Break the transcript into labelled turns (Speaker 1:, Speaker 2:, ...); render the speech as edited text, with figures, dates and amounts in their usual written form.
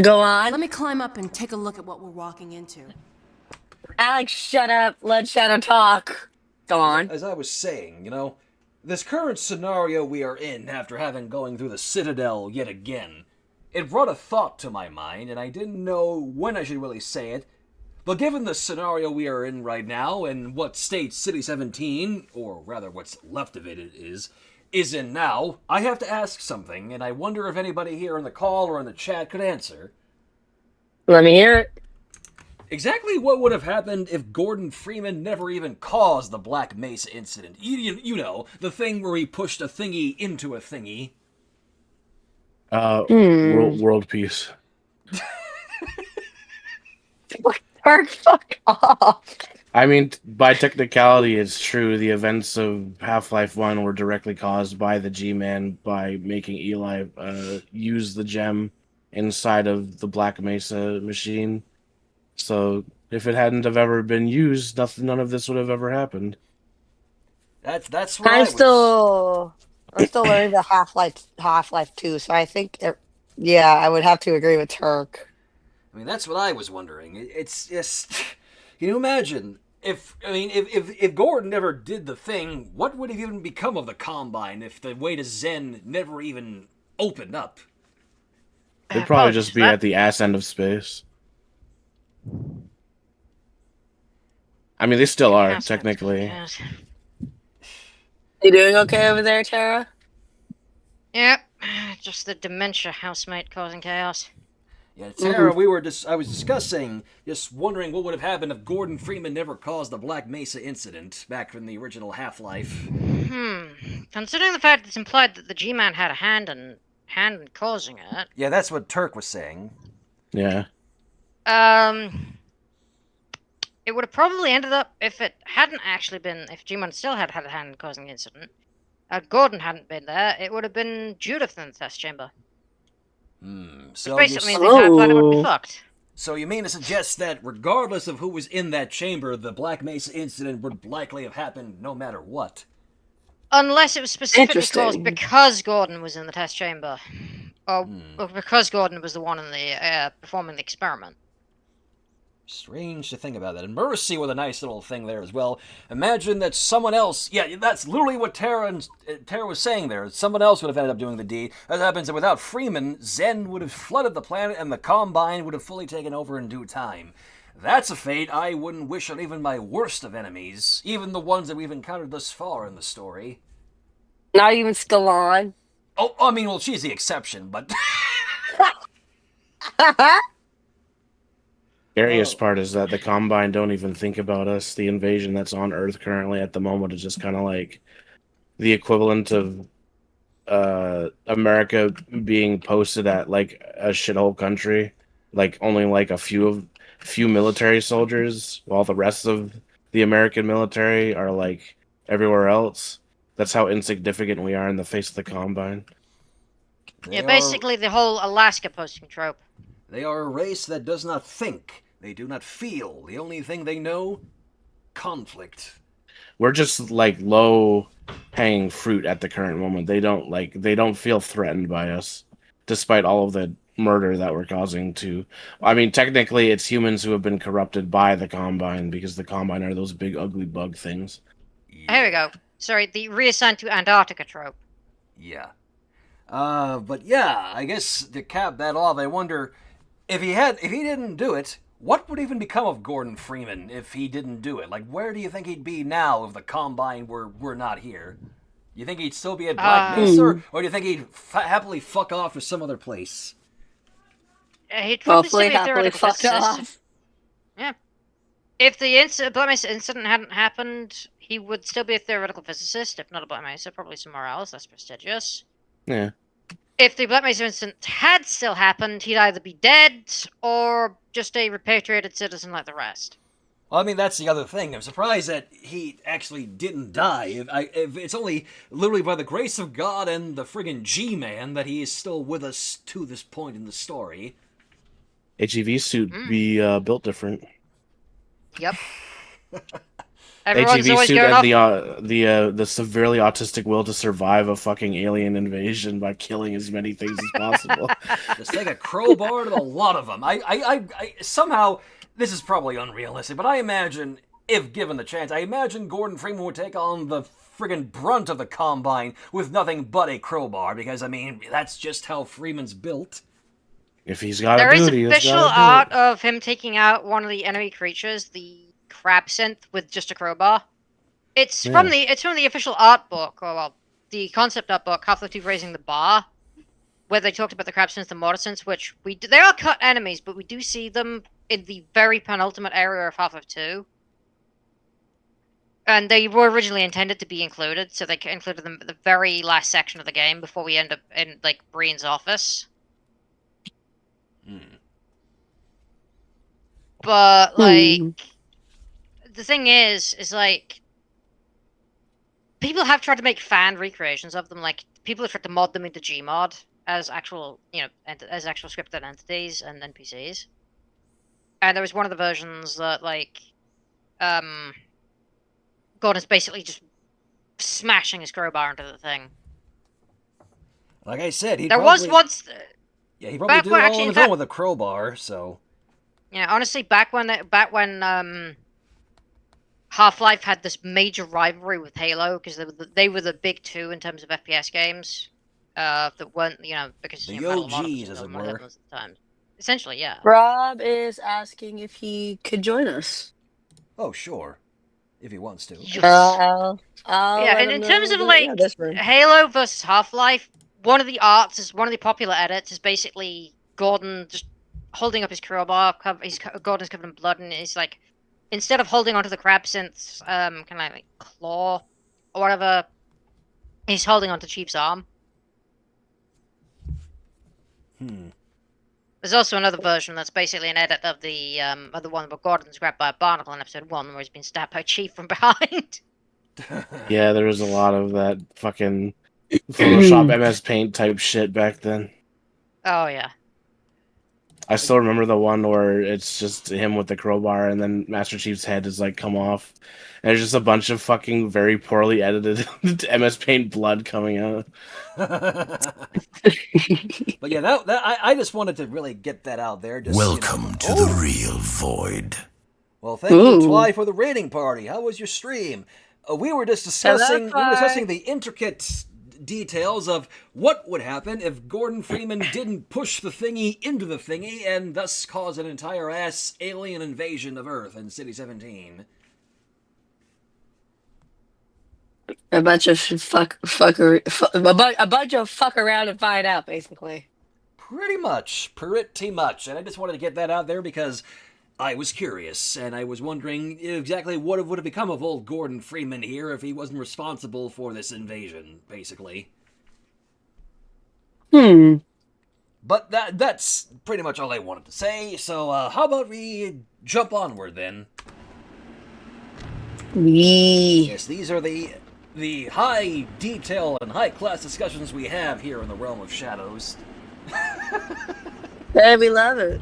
Speaker 1: Go on.
Speaker 2: Let me climb up and take a look at what we're walking into.
Speaker 1: Alex, shut up. Let Shadow talk. Go on.
Speaker 3: As I was saying, this current scenario we are in after having going through the Citadel yet again, it brought a thought to my mind, and I didn't know when I should really say it. But given the scenario we are in right now, and what state City 17, or rather what's left of it is in now, I have to ask something, and I wonder if anybody here in the call or in the chat could answer.
Speaker 1: Let me hear it.
Speaker 3: Exactly what would have happened if Gordon Freeman never even caused the Black Mesa incident? You know, the thing where he pushed a thingy into a thingy.
Speaker 4: World peace.
Speaker 1: Fuck off.
Speaker 4: I mean, by technicality, it's true. The events of Half-Life 1 were directly caused by the G-Man by making Eli use the gem inside of the Black Mesa machine. So if it hadn't have ever been used, none of this would have ever happened.
Speaker 3: That's what I was.
Speaker 1: I'm still learning the Half-Life 2, so I think, yeah, I would have to agree with Turk.
Speaker 3: I mean, that's what I was wondering. It's just, can you imagine if Gordon never did the thing, what would have even become of the Combine if the way to Zen never even opened up?
Speaker 4: It'd probably just be at the ass end of space. I mean, they still are, technically.
Speaker 1: You doing okay over there, Tara?
Speaker 5: Yep, just the dementia housemate causing chaos.
Speaker 3: Yeah, Tara, I was discussing, just wondering what would have happened if Gordon Freeman never caused the Black Mesa incident back from the original Half-Life.
Speaker 5: Considering the fact it's implied that the G-Man had a hand in causing it.
Speaker 3: Yeah, that's what Turk was saying.
Speaker 4: Yeah.
Speaker 5: It would have probably ended up, if it hadn't actually been, if G-Man still had a hand in causing the incident, Gordon hadn't been there, it would have been Judith in the test chamber.
Speaker 3: So
Speaker 5: which basically means the entire planet would be fucked.
Speaker 3: So you mean to suggest that regardless of who was in that chamber, the Black Mesa incident would likely have happened no matter what?
Speaker 5: Unless it was specifically caused because Gordon was in the test chamber. Or because Gordon was the one in the performing the experiment.
Speaker 3: Strange to think about that. And Mercy with a nice little thing there as well. Imagine that someone else... Yeah, that's literally what Tara was saying there. Someone else would have ended up doing the deed. As happens that without Freeman, Zen would have flooded the planet and the Combine would have fully taken over in due time. That's a fate I wouldn't wish on even my worst of enemies. Even the ones that we've encountered thus far in the story.
Speaker 1: Not even Scalon.
Speaker 3: Oh, I mean, well, she's the exception, but...
Speaker 4: Scariest part is that the Combine don't even think about us. The invasion that's on Earth currently at the moment is just kind of like the equivalent of America being posted at like a shithole country, like only like a few military soldiers, while the rest of the American military are like everywhere else. That's how insignificant we are in the face of the Combine.
Speaker 5: Yeah, basically the whole Alaska posting trope.
Speaker 3: They are a race that does not think. They do not feel. The only thing they know, conflict.
Speaker 4: We're just like low-hanging fruit at the current moment. They don't feel threatened by us, despite all of the murder that we're causing to. I mean, technically, it's humans who have been corrupted by the Combine because the Combine are those big ugly bug things.
Speaker 5: Yeah. Here we go. Sorry, the reassigned to Antarctica trope.
Speaker 3: Yeah. But yeah, I guess to cap that off, I wonder if he didn't do it, what would even become of Gordon Freeman if he didn't do it? Like, where do you think he'd be now if the Combine were not here? You think he'd still be at Black Mesa, or do you think he'd happily fuck off to some other place?
Speaker 5: He'd probably still be a theoretical physicist. Yeah. If the Black Mesa incident hadn't happened, he would still be a theoretical physicist, if not a Black Mesa, probably somewhere else less prestigious.
Speaker 4: Yeah.
Speaker 5: If the Black Mesa incident had still happened, he'd either be dead or just a repatriated citizen like the rest.
Speaker 3: Well, I mean, that's the other thing. I'm surprised that he actually didn't die. If it's only literally by the grace of God and the friggin' G-Man that he is still with us to this point in the story.
Speaker 4: HEV suit be built different.
Speaker 5: Yep. Everyone's
Speaker 4: ATV
Speaker 5: always
Speaker 4: suit
Speaker 5: going
Speaker 4: had
Speaker 5: off.
Speaker 4: the severely autistic will to survive a fucking alien invasion by killing as many things as possible.
Speaker 3: Just take a crowbar to a lot of them. I somehow, this is probably unrealistic, but I imagine, if given the chance, I imagine Gordon Freeman would take on the friggin' brunt of the Combine with nothing but a crowbar, because, I mean, that's just how Freeman's built.
Speaker 4: If he's got
Speaker 5: There
Speaker 4: to
Speaker 5: is
Speaker 4: do it, he's
Speaker 5: official
Speaker 4: got to do
Speaker 5: art
Speaker 4: it.
Speaker 5: of him taking out one of the enemy creatures, the crab synth, with just a crowbar. It's
Speaker 4: Yeah.
Speaker 5: from the official art book, or well, the concept art book, Half-Life 2 Raising the Bar, where they talked about the crab synths and mortar synths, which they are cut enemies, but we do see them in the very penultimate area of Half-Life 2. And they were originally intended to be included, so they included them at the very last section of the game before we end up in, like, Breen's office. But, like, the thing is, like, people have tried to make fan recreations of them. Like, people have tried to mod them into Gmod as actual, as actual scripted entities and NPCs. And there was one of the versions that, like, Gordon's basically just smashing his crowbar into the thing.
Speaker 3: Like I said,
Speaker 5: There was once.
Speaker 3: Yeah, he probably
Speaker 5: back
Speaker 3: did
Speaker 5: when-
Speaker 3: it all
Speaker 5: actually,
Speaker 3: on
Speaker 5: in
Speaker 3: his own
Speaker 5: fact-
Speaker 3: with a crowbar, so...
Speaker 5: Yeah, honestly, back when Half-Life had this major rivalry with Halo, because they were the big two in terms of FPS games. That weren't, because
Speaker 3: The
Speaker 5: Metal
Speaker 3: OGs,
Speaker 5: Monotonous
Speaker 3: as it
Speaker 5: and
Speaker 3: were.
Speaker 5: at the time. Essentially, yeah.
Speaker 1: Rob is asking if he could join us.
Speaker 3: Oh, sure. If he wants to.
Speaker 5: Yes.
Speaker 1: I'll
Speaker 5: Yeah,
Speaker 1: let
Speaker 5: and
Speaker 1: him
Speaker 5: in
Speaker 1: know
Speaker 5: terms of,
Speaker 1: that,
Speaker 5: like,
Speaker 1: yeah, this room.
Speaker 5: Halo versus Half-Life, one of the popular edits is basically Gordon just holding up his crowbar. Gordon's covered in blood, and he's like, instead of holding onto the crab synth's kind of like claw or whatever, he's holding onto Chief's arm. There's also another version that's basically an edit of the one where Gordon's grabbed by a barnacle in episode 1, where he's been stabbed by Chief from behind.
Speaker 4: Yeah, there was a lot of that fucking Photoshop MS Paint type shit back then.
Speaker 5: Oh yeah.
Speaker 4: I still remember the one where it's just him with the crowbar, and then Master Chief's head is like come off, and there's just a bunch of fucking very poorly edited MS Paint blood coming out.
Speaker 3: But yeah, I just wanted to really get that out there. Just,
Speaker 6: Welcome to the real void.
Speaker 3: Well, thank you, Twy, for the raiding party. How was your stream? We were just discussing the intricate details of what would happen if Gordon Freeman didn't push the thingy into the thingy and thus cause an entire ass alien invasion of Earth in City 17.
Speaker 1: A bunch of fuck around and find out, basically.
Speaker 3: Pretty much. And I just wanted to get that out there because I was curious, and I was wondering exactly what would have become of old Gordon Freeman here if he wasn't responsible for this invasion, basically. But that's pretty much all I wanted to say, so how about we jump onward then? Yes, these are the high detail and high class discussions we have here in the realm of shadows.
Speaker 1: Hey, we love it.